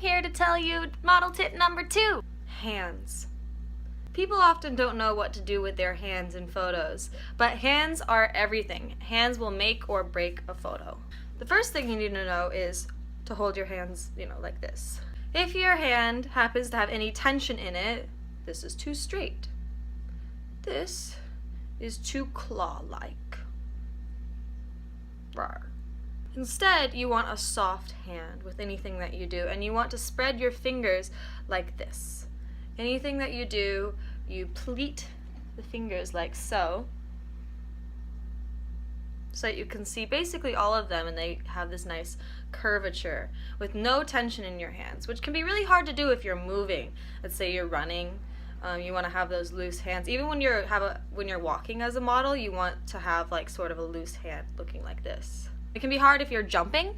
here to tell you model tip number 2. Hands. People often don't know what to do with their hands in photos, but hands are everything. Hands will make or break a photo. The first thing you need to know is to hold your hands, like this. If your hand happens to have any tension in it, this is too straight. This is too claw-like. Rawr. Instead, you want a soft hand with anything that you do, and you want to spread your fingers like this. Anything that you do, you pleat the fingers like so that you can see basically all of them, and they have this nice curvature with no tension in your hands, which can be really hard to do if you're moving. Let's say you're running, you want to have those loose hands. Even when you're walking as a model, you want to have like sort of a loose hand looking like this. It can be hard if you're jumping.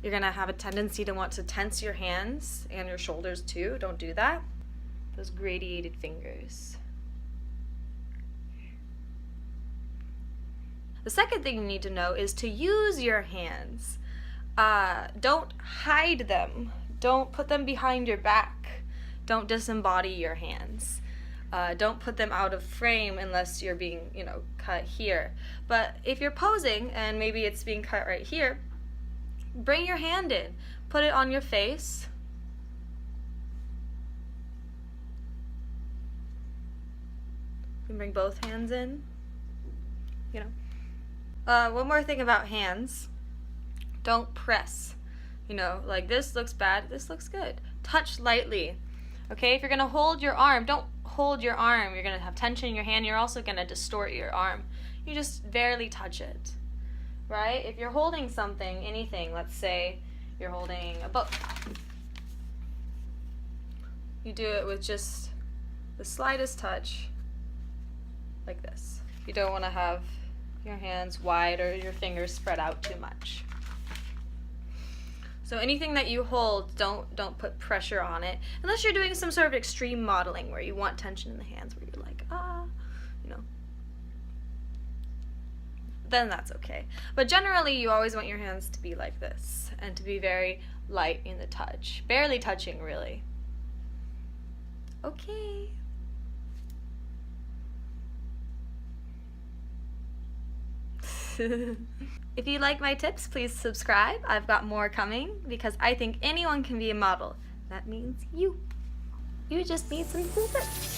You're gonna have a tendency to want to tense your hands and your shoulders too. Don't do that. Those gradiated fingers. The second thing you need to know is to use your hands. Don't hide them. Don't put them behind your back. Don't disembody your hands. Don't put them out of frame unless you're being, cut here. But if you're posing and maybe it's being cut right here, bring your hand in. Put it on your face. You can bring both hands in. One more thing about hands. Don't press. Like this looks bad, this looks good. Touch lightly. Okay, if you're gonna hold your arm, don't hold your arm. You're gonna have tension in your hand. You're also gonna distort your arm. You just barely touch it, right? If you're holding something, anything, let's say you're holding a book, you do it with just the slightest touch, like this. You don't want to have your hands wide or your fingers spread out too much. So anything that you hold, don't put pressure on it, unless you're doing some sort of extreme modeling where you want tension in the hands, where you're like, then that's okay. But generally, you always want your hands to be like this, and to be very light in the touch. Barely touching, really. Okay. If you like my tips, please subscribe. I've got more coming because I think anyone can be a model. That means you. You just need some tips.